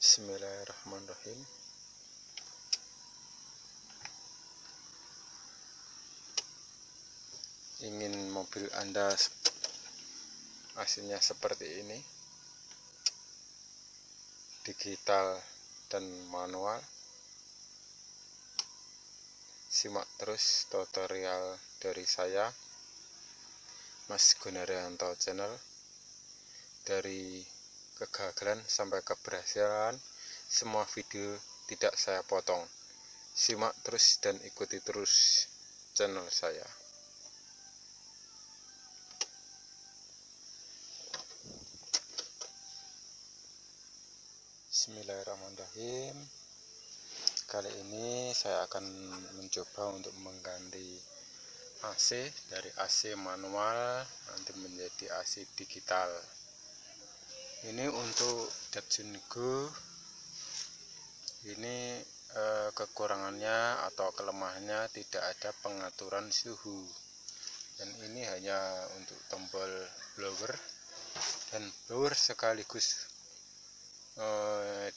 Bismillahirrahmanirrahim. Ingin mobil Anda aslinya seperti ini, digital dan manual? Simak terus tutorial dari saya, Mas Gunaryanto Channel. Dari kegagalan sampai keberhasilan, semua video tidak saya potong. Simak terus dan ikuti terus channel saya. Bismillahirrahmanirrahim. Kali ini saya akan mencoba untuk mengganti AC dari AC manual nanti menjadi AC digital. Ini untuk Datsun Go. Ini kekurangannya atau kelemahannya tidak ada pengaturan suhu, dan ini hanya untuk tombol blower dan blower sekaligus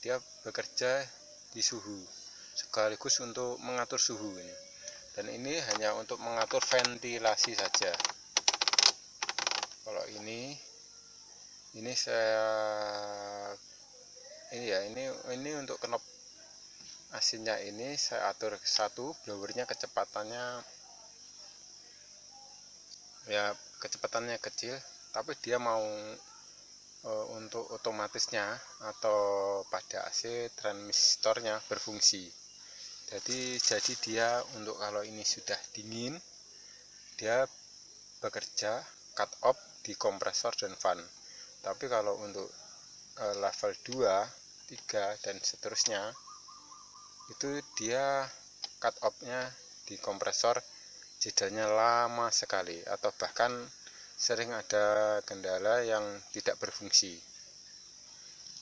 dia bekerja di suhu sekaligus untuk mengatur suhu ini. Dan ini hanya untuk mengatur ventilasi saja. Kalau ini untuk knop AC-nya ini saya atur satu, blowernya kecepatannya kecil, tapi dia mau untuk otomatisnya atau pada AC transistornya berfungsi. Jadi dia untuk kalau ini sudah dingin, dia bekerja cut off di kompresor dan fan. Tapi kalau untuk level 2, 3 dan seterusnya, itu dia cut off-nya di kompresor jedanya lama sekali, atau bahkan sering ada kendala yang tidak berfungsi.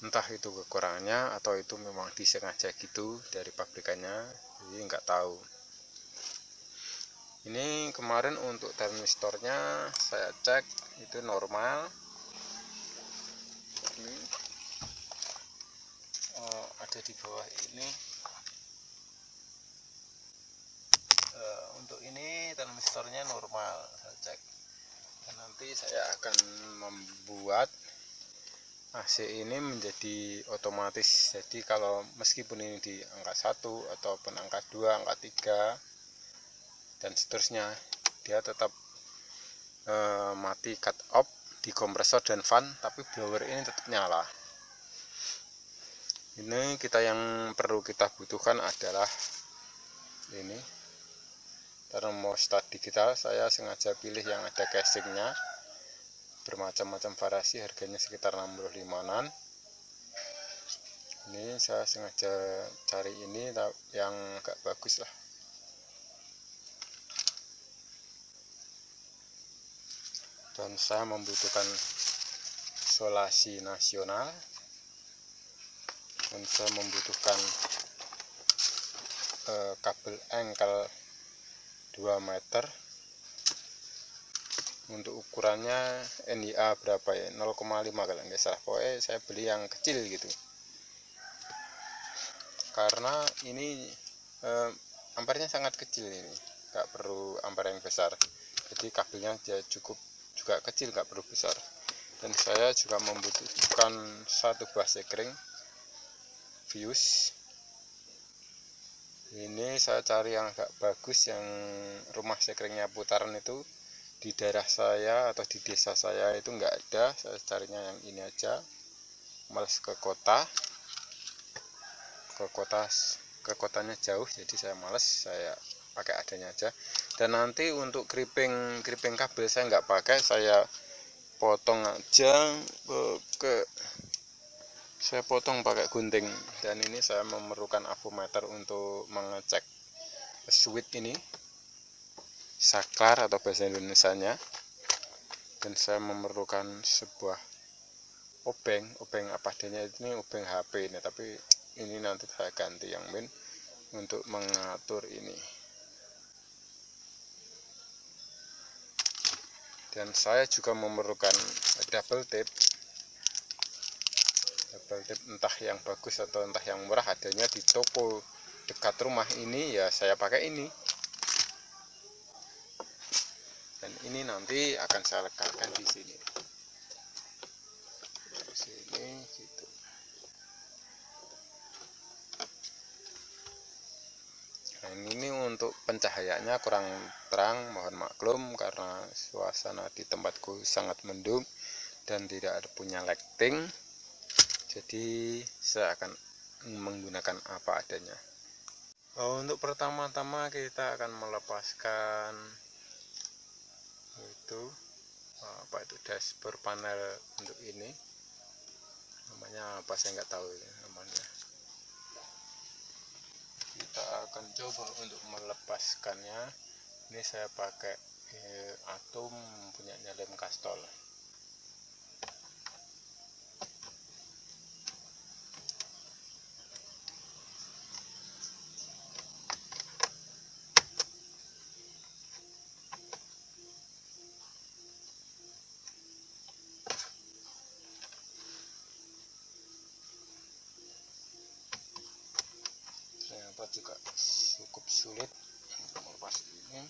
Entah itu kekurangannya atau itu memang disengaja gitu dari pabrikannya, jadi nggak tahu. Ini kemarin untuk transistornya saya cek itu normal. Ini ada di bawah ini. Untuk ini transistornya normal, saya cek. Dan nanti saya akan membuat AC ini menjadi otomatis. Jadi kalau meskipun ini di angka 1 ataupun angka 2, angka 3 dan seterusnya, dia tetap mati cut off di kompresor dan fan, tapi blower ini tetap nyala. Ini yang perlu kita butuhkan adalah ini termostat digital. Saya sengaja pilih yang ada casingnya, bermacam-macam variasi, harganya sekitar 65-an. Ini saya sengaja cari ini yang agak bagus lah. Dan saya membutuhkan isolasi nasional, dan saya membutuhkan kabel engkel 2 meter. Untuk ukurannya NIA berapa ya, 0,5 kalau nggak salah. Pokoknya saya beli yang kecil gitu, karena ini ampernya sangat kecil, ini nggak perlu ampere yang besar. Jadi kabelnya dia cukup juga kecil, nggak perlu besar. Dan saya juga membutuhkan satu buah sekring fuse. Ini saya cari yang agak bagus, yang rumah sekringnya putaran itu di daerah saya atau di desa saya itu nggak ada. Saya carinya yang ini aja, males ke kotanya jauh, jadi saya males, saya pakai adanya aja. Dan nanti untuk kripping kabel saya nggak pakai, saya potong aja saya potong pakai gunting. Dan ini saya memerlukan avometer untuk mengecek switch ini, saklar atau bahasa Indonesianya. Dan saya memerlukan sebuah obeng apa adanya. Ini obeng HP ini, tapi ini nanti saya ganti yang main untuk mengatur ini. Dan saya juga memerlukan double tape Double tip entah yang bagus atau entah yang murah, adanya di toko dekat rumah ini, ya saya pakai ini. Dan ini nanti akan saya letakkan di sini. Di sini gitu. Nah, ini untuk pencahayaannya kurang terang, mohon maklum karena suasana di tempatku sangat mendung dan tidak ada punya lighting. Jadi saya akan menggunakan apa adanya. Untuk pertama-tama kita akan melepaskan itu apa itu dashboard panel untuk ini, namanya apa saya nggak tahu ya namanya. Kita akan coba untuk melepaskannya. Ini saya pakai Atom punyanya lem Castrol. Ternyata juga cukup sulit untuk melepas ini.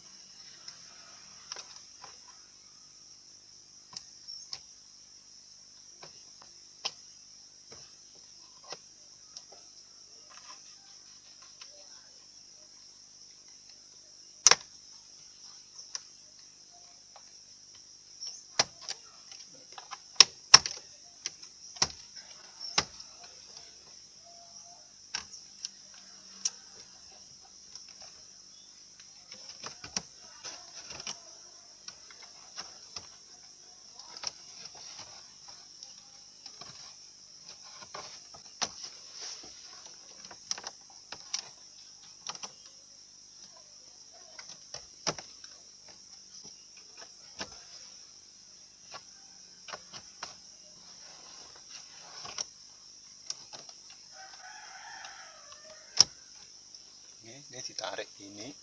Ini ditarik ini.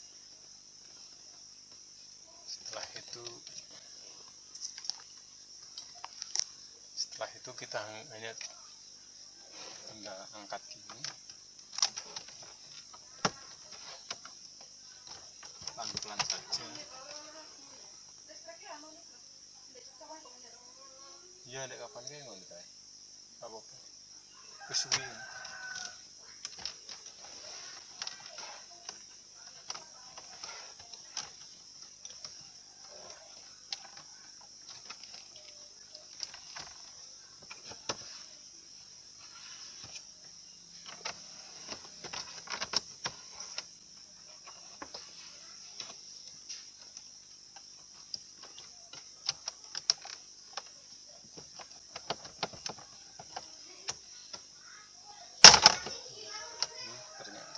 Setelah itu kita hanya tinggal angkat gini, pelan-pelan saja. Iya, ada kapan kayak ngono kae. Apa-apa. Kesuwi.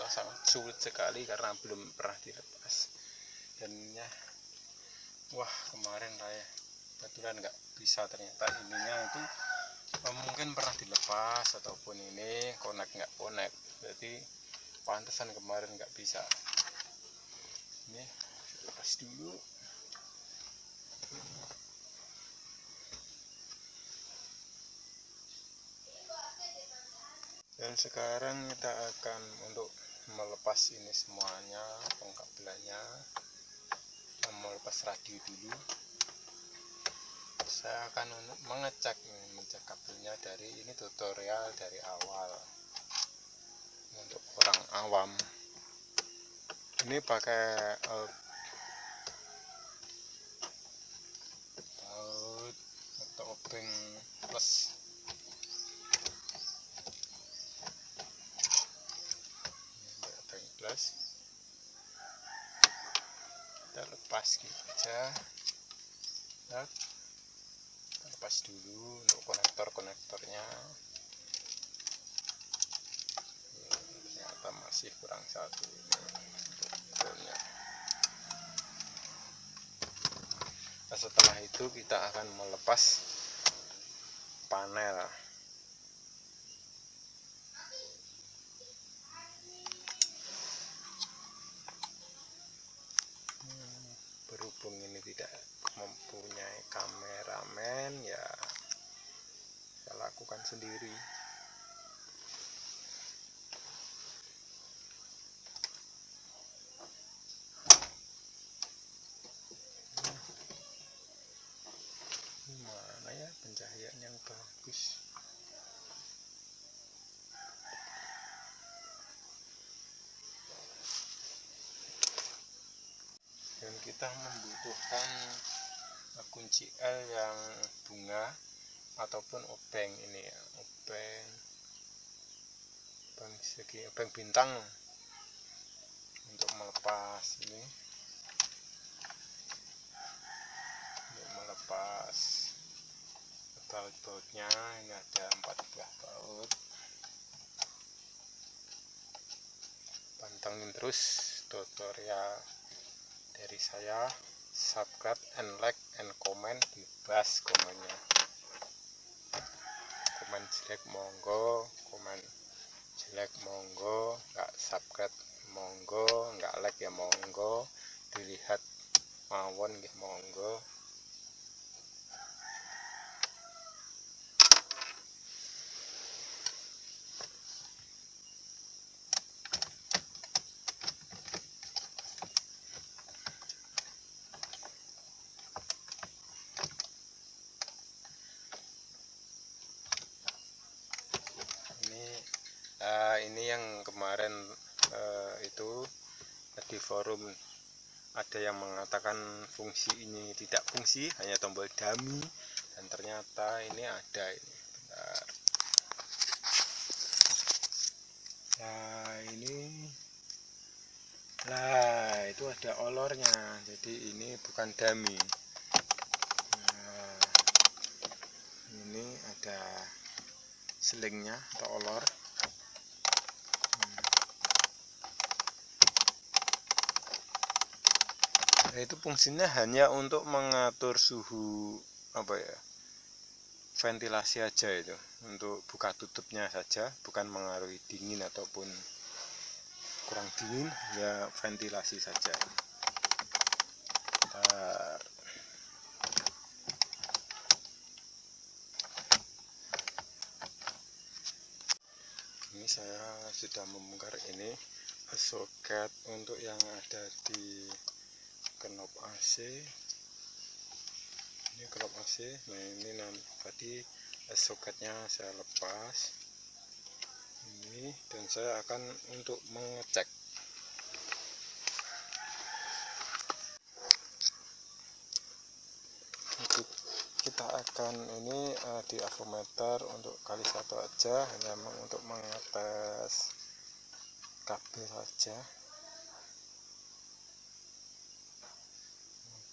Sangat sulit sekali karena belum pernah dilepas. Dan ya, wah kemarin saya kebetulan nggak bisa, ternyata ininya itu mungkin pernah dilepas ataupun ini connect nggak connect, jadi pantesan kemarin nggak bisa. Ini lepas dulu. Dan sekarang kita akan untuk melepas ini semuanya, pengkabelannya, melepas radio dulu. Saya akan mengecek kabelnya dari ini, tutorial dari awal untuk orang awam. Ini pakai atau obeng plus. Kita lepas gitu aja. Nah, kita lepas dulu untuk konektornya. Ternyata masih kurang satu ini untuk. Nah, setelah itu kita akan melepas panel. Berhubung ini tidak mempunyai kameramen, ya saya lakukan sendiri. kita membutuhkan kunci L yang bunga ataupun obeng ini ya, obeng bintang untuk melepas ini, untuk melepas baut-bautnya. Ini ada 4 buah baut. Pantengin terus tutorial dari saya. Subscribe and like and comment, bebas komennya. Komen jelek monggo, komen jelek monggo, nggak subscribe monggo, nggak like ya monggo, dilihat mawon nggih monggo. Ini yang kemarin itu di forum ada yang mengatakan fungsi ini tidak fungsi, hanya tombol dummy, dan ternyata ini ada ini. Bentar. Nah itu ada olornya, jadi ini bukan dummy. Nah, ini ada selingnya atau olor. Nah, itu fungsinya hanya untuk mengatur suhu ventilasi aja, itu untuk buka tutupnya saja, bukan mengaruhi dingin ataupun kurang dingin, ya ventilasi saja. Bentar. Ini saya sudah membongkar ini soket untuk yang ada di knop AC. Ini knop AC. Nah ini tadi soketnya saya lepas ini, dan saya akan untuk mengecek. Kita akan ini di avometer untuk kali 1 aja, hanya untuk mengetes kabel saja.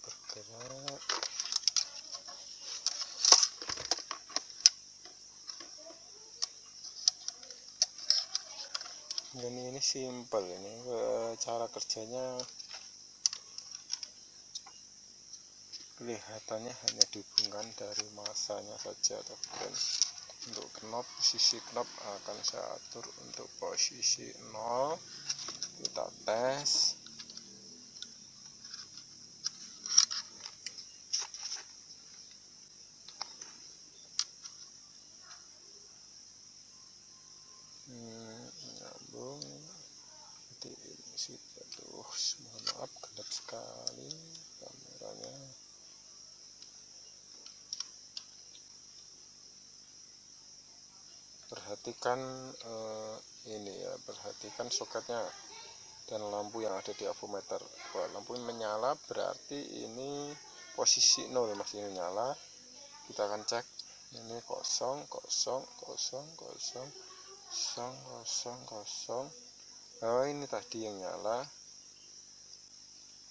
Bergerak. Dan ini simple, ini cara kerjanya kelihatannya hanya dihubungkan dari masanya saja, teman. Untuk knop, posisi knop akan saya atur untuk posisi 0. Kita tes. Nyambung. Jadi ini sudah tuh, mohon maaf gelap sekali kameranya. Perhatikan ini ya, perhatikan soketnya dan lampu yang ada di avometer. Kalau lampu menyala berarti ini posisi 0, masih nyala. Kita akan cek. Ini kosong. Oh, ini tadi yang nyala.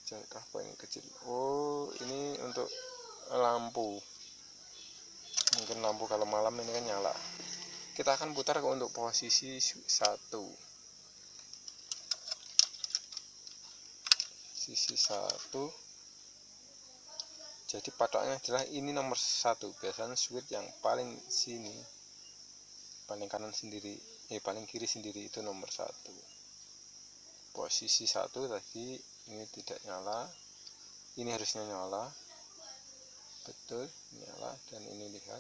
Cek apa ini kecil. Oh, ini untuk lampu. Mungkin lampu kalau malam ini kan nyala. Kita akan putar untuk posisi 1. Sisi 1. Jadi patoknya adalah ini nomor 1. Biasanya switch yang paling sini, paling kanan sendiri, paling kiri sendiri itu nomor 1. Posisi 1 tadi ini tidak nyala, ini harusnya nyala, betul nyala. Dan ini lihat,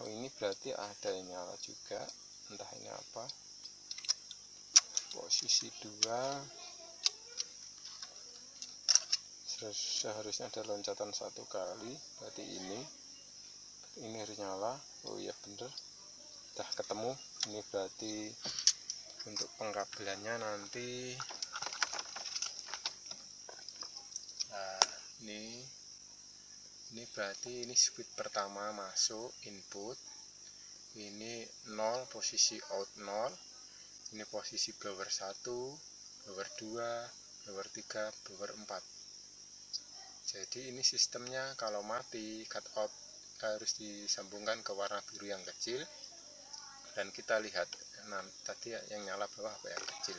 ini berarti ada yang nyala juga, entah ini apa. Posisi 2 seharusnya ada loncatan 1 kali, berarti ini harus nyala. Oh iya bener, udah ketemu. Ini berarti untuk pengkabelannya nanti ini berarti ini switch pertama masuk input, ini 0 posisi out 0, ini posisi blower 1, blower 2, blower 3, blower 4. Jadi ini sistemnya kalau mati cut off harus disambungkan ke warna biru yang kecil, dan kita lihat tadi yang nyala bawah apa ya, kecil,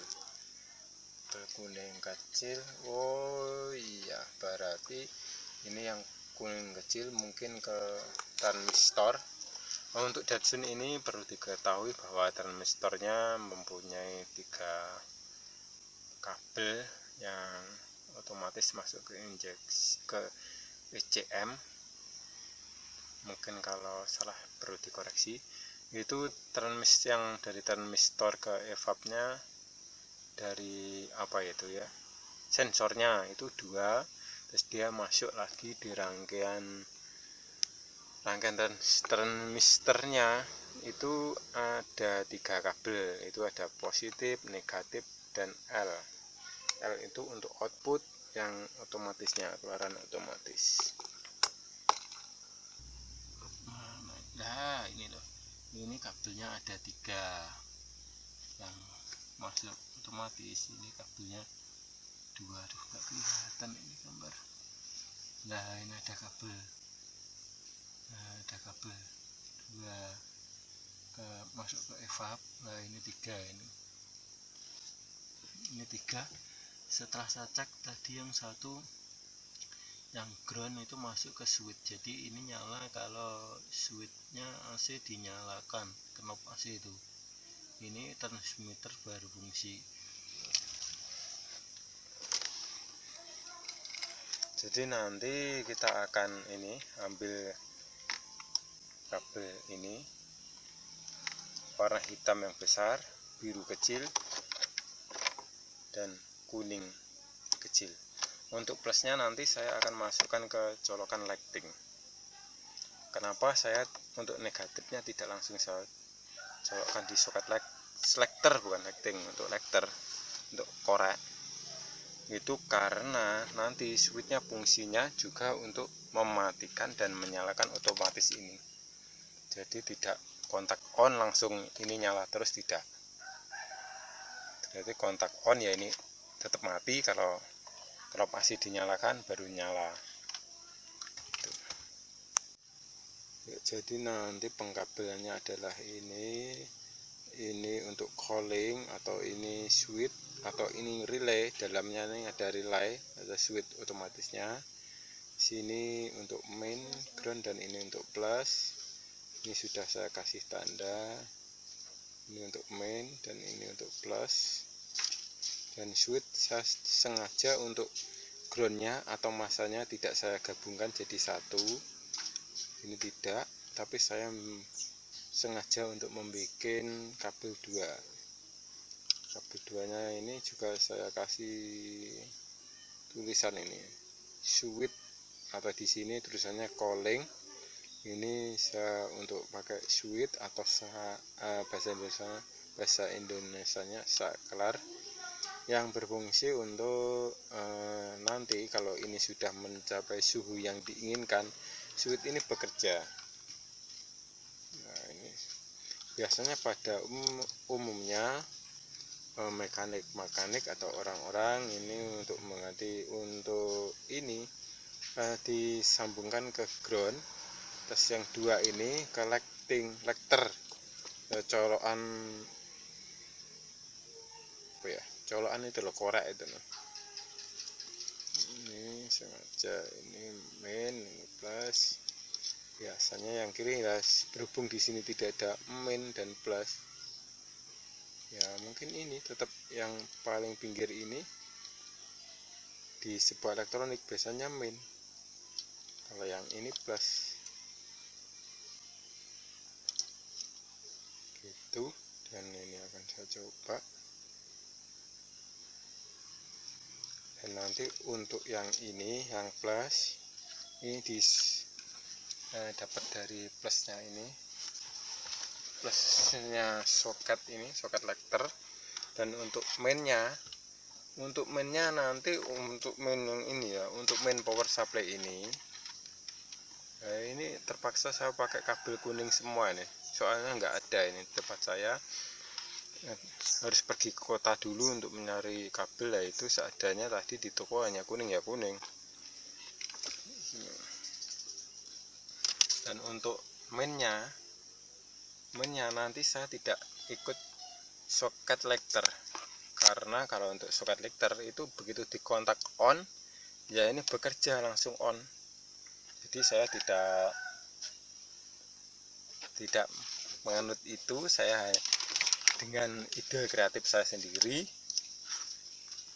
kuning kecil. Oh iya, berarti ini yang kuning kecil mungkin ke transistor. Untuk Datsun ini perlu diketahui bahwa transistornya mempunyai 3 kabel yang otomatis masuk ke injeksi ke ECM. Mungkin kalau salah perlu dikoreksi. Itu transistor yang dari transistor ke evapnya dari apa itu ya, sensornya itu 2, terus dia masuk lagi di rangkaian transistornya itu ada 3 kabel, itu ada positif, negatif, dan L itu untuk output yang otomatisnya, keluaran otomatis. Nah ini loh, ini kabelnya ada 3 yang masuk otomatis, ini kabelnya 2, aduh gak kelihatan ini gambar. Nah ini ada kabel, ada kabel 2 masuk ke evap. Nah ini 3, ini 3. Setelah saya cek tadi yang satu yang ground itu masuk ke switch, jadi ini nyala kalau switchnya AC dinyalakan, knob AC itu. Ini transmitter baru fungsi. Jadi nanti kita akan ini ambil kabel ini warna hitam yang besar, biru kecil, dan kuning kecil. Untuk plusnya nanti saya akan masukkan ke colokan lighting. Kenapa saya untuk negatifnya tidak langsung saya colokkan di soket selector, bukan lighting, untuk lector, untuk korek. Itu karena nanti switchnya fungsinya juga untuk mematikan dan menyalakan otomatis ini. Jadi tidak kontak on langsung ini nyala terus, tidak. Jadi kontak on ya ini tetap mati, kalau masih dinyalakan baru nyala. Jadi nanti pengkabelannya adalah ini untuk calling, atau ini switch, atau ini relay. Dalamnya ini ada relay, ada switch otomatisnya. Sini untuk main, ground, dan ini untuk plus. Ini sudah saya kasih tanda. Ini untuk main dan ini untuk plus. Dan switch saya sengaja untuk groundnya atau masanya tidak saya gabungkan jadi satu. Ini tidak, tapi saya sengaja untuk membuat kabel 2. Kabel 2 nya ini juga saya kasih tulisan ini switch, atau di sini tulisannya calling. Ini saya untuk pakai switch, atau bahasa Indonesianya saklar, yang berfungsi untuk nanti kalau ini sudah mencapai suhu yang diinginkan, switch ini bekerja. Nah, ini biasanya pada umumnya mekanik atau orang-orang ini untuk mengerti, untuk ini disambungkan ke ground, terus yang 2 ini ke lector, colokan apa ya, colokan itu loh, korek itu loh. Ini sengaja ini main, ini plus. Biasanya yang kiri ya, berhubung di sini tidak ada main dan plus, ya mungkin ini tetap yang paling pinggir ini di sebuah elektronik biasanya main, kalau yang ini plus gitu. Dan ini akan saya coba. Dan nanti untuk yang ini, yang plus, ini dapat dari plusnya ini, plusnya soket ini, soket lector. Dan untuk mainnya untuk mainnya nanti, untuk main yang ini ya, untuk main power supply ini, nah ini terpaksa saya pakai kabel kuning semua nih, soalnya nggak ada ini tempat saya. Harus pergi ke kota dulu untuk mencari kabel, lah itu seadanya tadi di toko hanya kuning ya kuning. Dan untuk mainnya nanti saya tidak ikut soket lekter, karena kalau untuk soket lekter itu begitu dikontak on ya ini bekerja langsung on. Jadi saya tidak menganut itu. Saya dengan ide kreatif saya sendiri,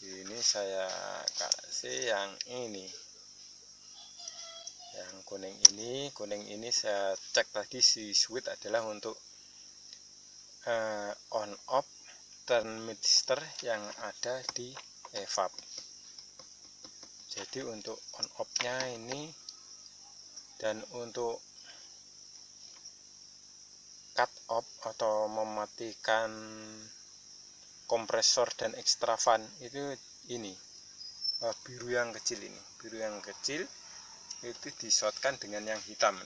ini saya kasih yang ini, yang kuning ini saya cek tadi si switch adalah untuk on off transistor yang ada di evap. Jadi untuk on off nya ini, dan untuk cut off atau mematikan kompresor dan extra fan itu ini biru yang kecil, ini biru yang kecil itu disotkan dengan yang hitam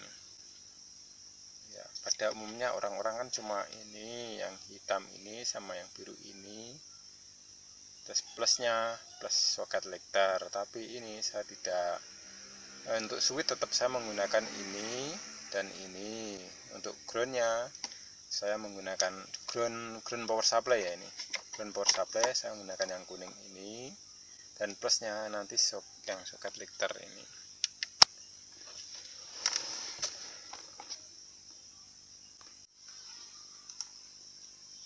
ya. Pada umumnya orang-orang kan cuma ini yang hitam ini sama yang biru ini, terus plusnya plus soket lekter. Tapi ini saya tidak, untuk switch tetap saya menggunakan ini dan ini. Untuk groundnya saya menggunakan ground power supply ya, ini ground power supply saya menggunakan yang kuning ini, dan plusnya nanti yang soket lekter ini.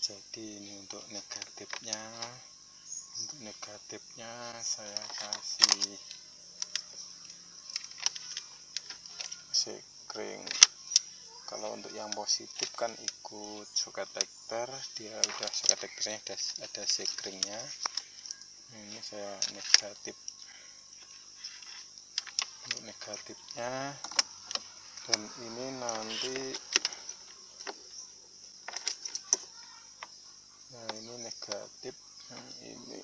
Jadi ini untuk negatifnya saya kasih sekring. Kalau untuk yang positif kan ikut soket lekter, dia udah soket lekternya ada sekringnya. Ini saya negatif, untuk negatifnya. Dan ini nanti, nah ini negatif, ini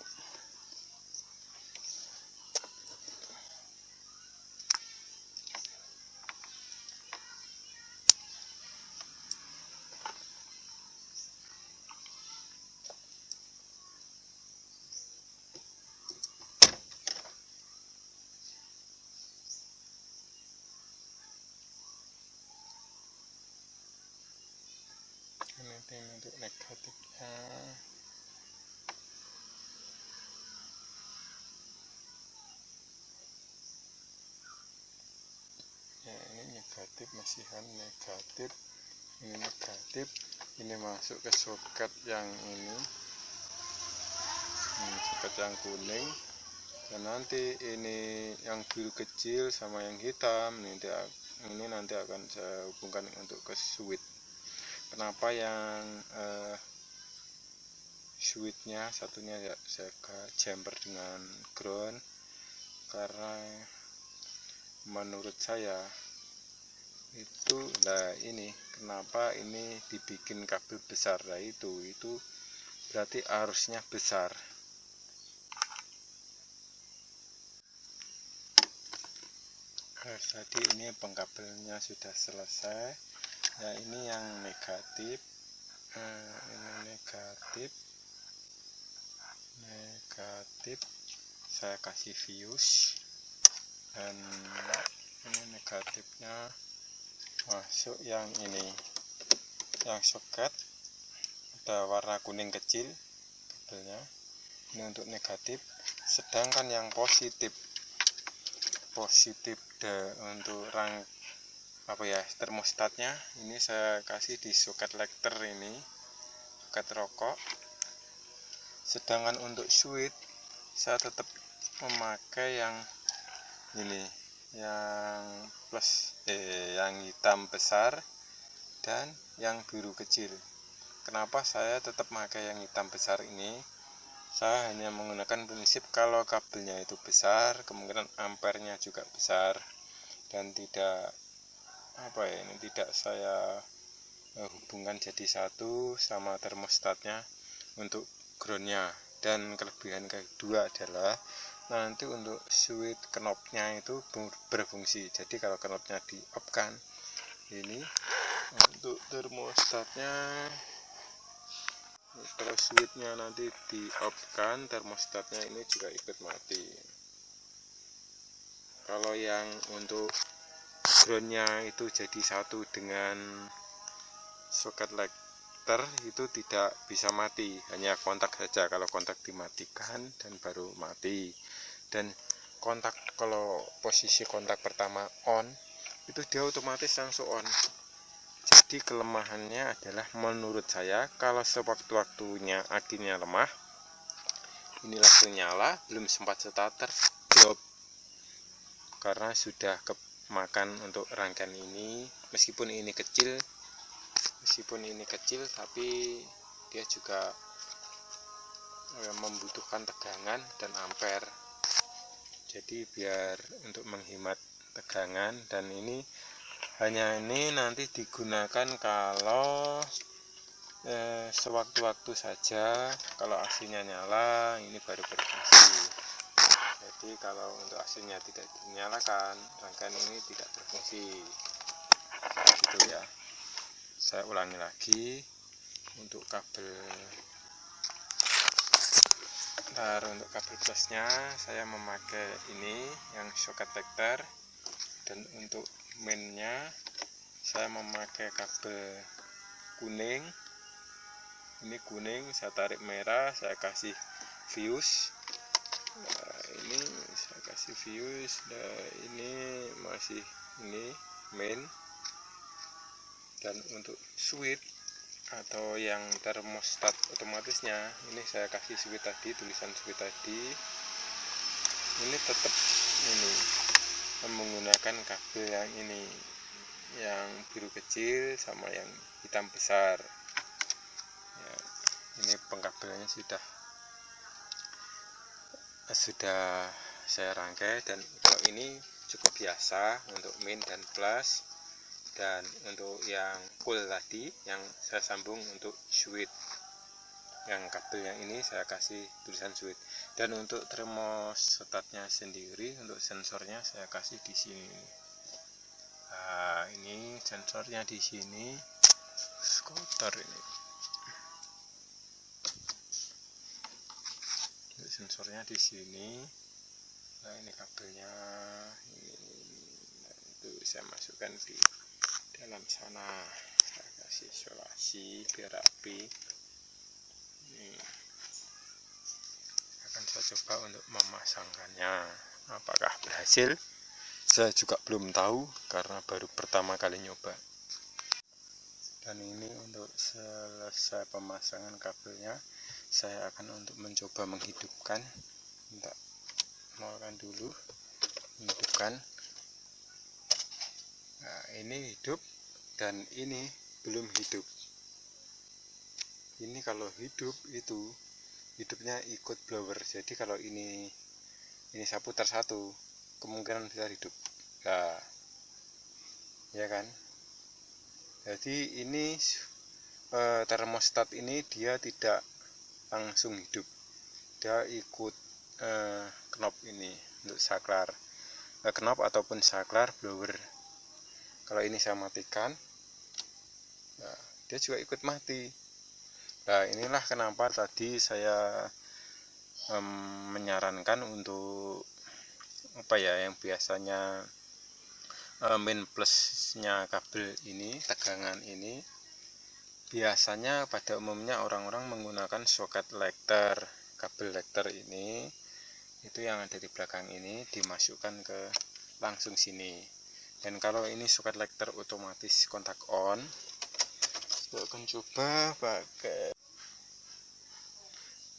untuk negatifnya. Ya ini negatif, masihan negatif, ini negatif, ini masuk ke soket yang ini, soket yang kuning. Dan nanti ini yang biru kecil sama yang hitam ini nanti akan saya hubungkan untuk ke switch. Kenapa yang switchnya satunya ya saya jumper dengan ground, karena menurut saya itu ini kenapa ini dibikin kabel besar, itu berarti arusnya besar. Tadi ini pengkabelnya sudah selesai. Nah ini yang negatif, ini negatif saya kasih fuse, dan ini negatifnya masuk yang ini, yang soket ada warna kuning kecil kabelnya, ini untuk negatif. Sedangkan yang positif untuk termostatnya ini saya kasih di soket lekter, ini soket rokok. Sedangkan untuk switch saya tetap memakai yang ini, yang plus yang hitam besar dan yang biru kecil. Kenapa saya tetap memakai yang hitam besar ini? Saya hanya menggunakan prinsip kalau kabelnya itu besar, kemungkinan ampernya juga besar, dan tidak tidak saya hubungkan jadi satu sama termostatnya untuk groundnya Dan kelebihan kedua adalah nanti untuk switch knopnya itu berfungsi. Jadi kalau knopnya di off kan, ini untuk termostatnya, kalau switchnya nanti di off kan, termostatnya ini juga ikut mati. Kalau yang untuk groundnya itu jadi satu dengan soket lekter, itu tidak bisa mati, hanya kontak saja. Kalau kontak dimatikan dan baru mati. Dan kontak, kalau posisi kontak pertama on, itu dia otomatis langsung on. Jadi kelemahannya adalah menurut saya, kalau sewaktu-waktunya akinya lemah, ini langsung nyala, belum sempat starter, drop. Karena sudah kemakan untuk rangkaian ini. Meskipun ini kecil tapi dia juga membutuhkan tegangan dan ampere. Jadi biar untuk menghemat tegangan, dan ini hanya ini nanti digunakan kalau sewaktu-waktu saja. Kalau AC-nya nyala, ini baru berfungsi. Jadi kalau untuk AC-nya tidak dinyalakan, rangkaian ini tidak berfungsi. Gitu ya. Saya ulangi lagi, untuk kabel plusnya saya memakai ini yang soket lekter, dan untuk mainnya saya memakai kabel kuning. Ini kuning, saya tarik merah, saya kasih fuse. Nah, ini saya kasih fuse. Nah, ini masih ini main. Dan untuk switch atau yang termostat otomatisnya, ini saya kasih switch tadi, tulisan switch tadi. Ini tetap ini menggunakan kabel yang ini, yang biru kecil sama yang hitam besar ya. Ini pengkabelannya sudah saya rangkai, dan kalau ini cukup biasa untuk min dan plus. Dan untuk yang cool tadi yang saya sambung untuk switch, yang kabel yang ini saya kasih tulisan switch. Dan untuk termostatnya sendiri, untuk sensornya saya kasih di sini. Nah, ini sensornya di sini, skuter ini. Untuk sensornya di sini. Nah, ini kabelnya ini. Nah, itu saya masukkan di dalam sana, saya kasih isolasi biar rapi. Ini akan saya coba untuk memasangkannya. Apakah berhasil? Saya juga belum tahu karena baru pertama kali nyoba. Dan ini untuk selesai pemasangan kabelnya, saya akan untuk mencoba menghidupkan. Minta nolkan dulu, menghidupkan. Nah, ini hidup dan ini belum hidup. Ini kalau hidup itu hidupnya ikut blower. Jadi kalau ini saya putar satu, kemungkinan bisa hidup. Nah, ya kan? Jadi ini termostat ini dia tidak langsung hidup. Dia ikut knop ini untuk saklar. Knop ataupun saklar blower. Kalau ini saya matikan, nah, dia juga ikut mati. Nah, inilah kenapa tadi saya menyarankan untuk yang biasanya min plusnya kabel ini, tegangan ini, biasanya pada umumnya orang-orang menggunakan soket lekter. Kabel lekter ini, itu yang ada di belakang ini, dimasukkan ke langsung sini. Dan kalau ini soket lekter otomatis kontak on, saya akan coba pakai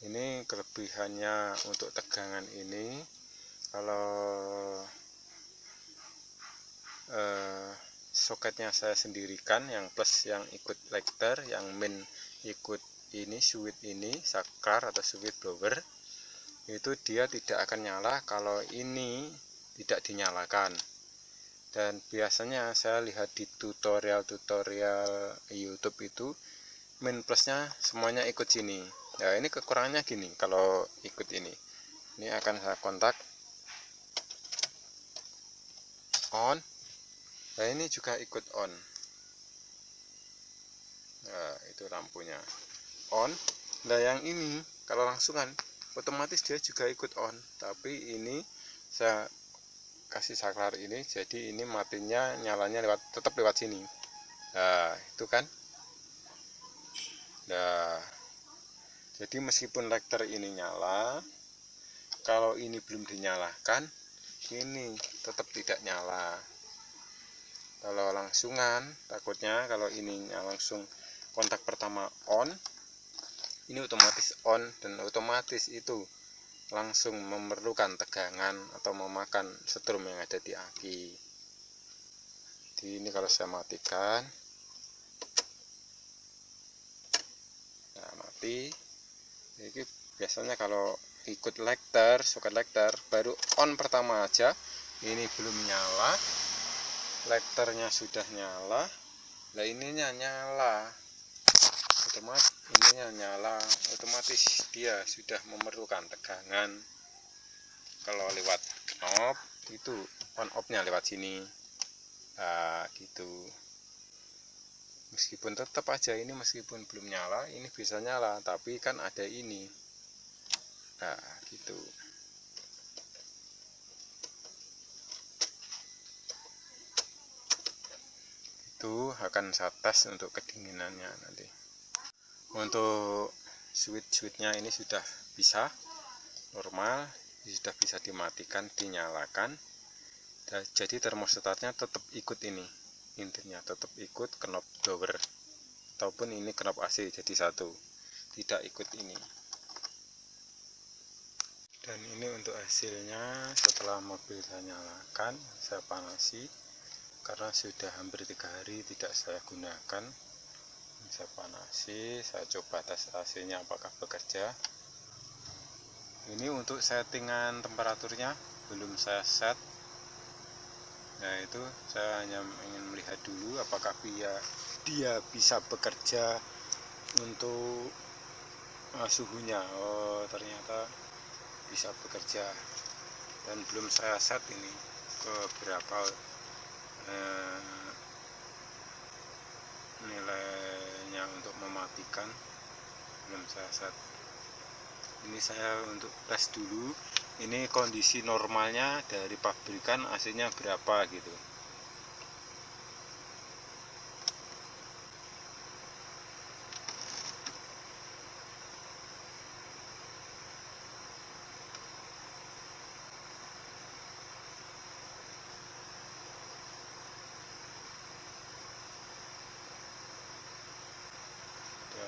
ini. Kelebihannya untuk tegangan ini, kalau soketnya saya sendirikan, yang plus yang ikut lekter, yang min ikut ini switch ini, saklar atau switch blower, itu dia tidak akan nyala kalau ini tidak dinyalakan. Dan biasanya saya lihat di tutorial YouTube itu, min plusnya semuanya ikut sini. Ya ini kekurangannya gini, kalau ikut ini akan saya kontak on. Nah ini juga ikut on. Nah itu lampunya on. Nah yang ini kalau langsungan otomatis dia juga ikut on, tapi ini saya kasih saklar ini, jadi ini matinya nyalanya tetap lewat sini. Nah itu kan. Nah jadi meskipun lighter ini nyala, kalau ini belum dinyalakan ini tetap tidak nyala. Kalau langsungan takutnya kalau ini langsung kontak pertama on, ini otomatis on, dan otomatis itu langsung memerlukan tegangan atau memakan setrum yang ada di aki. Jadi ini kalau saya matikan, nah mati. Ini biasanya kalau ikut lighter, soket lighter baru on pertama aja, ini belum nyala, lighternya sudah nyala, nah ininya nyala, otomatis ininya nyala, otomatis dia sudah memerlukan tegangan. Kalau lewat knob itu on off nya lewat sini. Nah gitu. Meskipun tetap aja ini meskipun belum nyala, ini bisa nyala, tapi kan ada ini. Nah gitu. Itu akan saya tes untuk kedinginannya nanti. Untuk switch-switchnya ini sudah bisa normal, sudah bisa dimatikan, dinyalakan. Jadi termostatnya tetap ikut ini, intinya tetap ikut knob blower ataupun ini knob AC, jadi satu, tidak ikut ini. Dan ini untuk hasilnya setelah mobil saya nyalakan, saya panasi karena sudah hampir 3 hari tidak saya gunakan. Saya panasi, saya coba tes AC nya apakah bekerja. Ini untuk settingan temperaturnya belum saya set. Nah itu saya hanya ingin melihat dulu apakah dia bisa bekerja untuk suhunya. Oh ternyata bisa bekerja, dan belum saya set ini ke berapa nilainya untuk mematikan, belum saya set. Ini saya untuk tes dulu, ini kondisi normalnya dari pabrikan AC nya berapa gitu.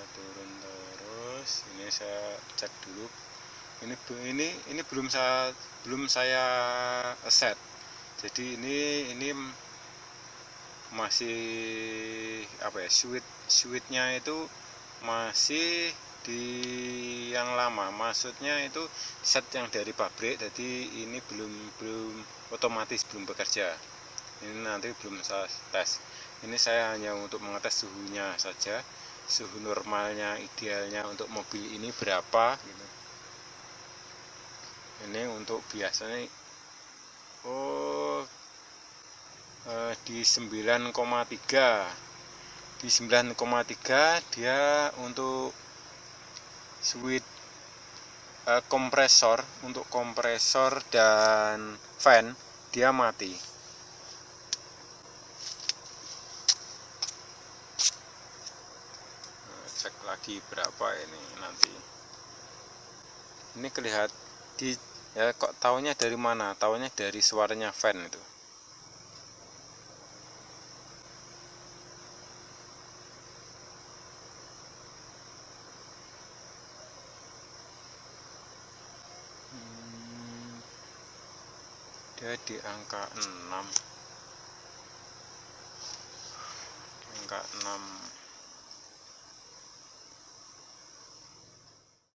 Turun terus, ini saya cek dulu. Ini belum saya set. Jadi ini masih apa ya, switchnya itu masih di yang lama, maksudnya itu set yang dari pabrik. Jadi ini belum otomatis belum bekerja. Ini nanti belum saya tes. Ini saya hanya untuk mengetes suhunya saja, suhu normalnya idealnya untuk mobil ini berapa gitu. Ini untuk biasanya di 9,3, di 9,3 dia untuk switch kompresor, untuk kompresor dan fan dia mati. Cek lagi berapa ini nanti. Ini kelihatan di ya, kok taunya dari mana? Taunya dari suaranya fan itu. Dia di angka 6. Angka 6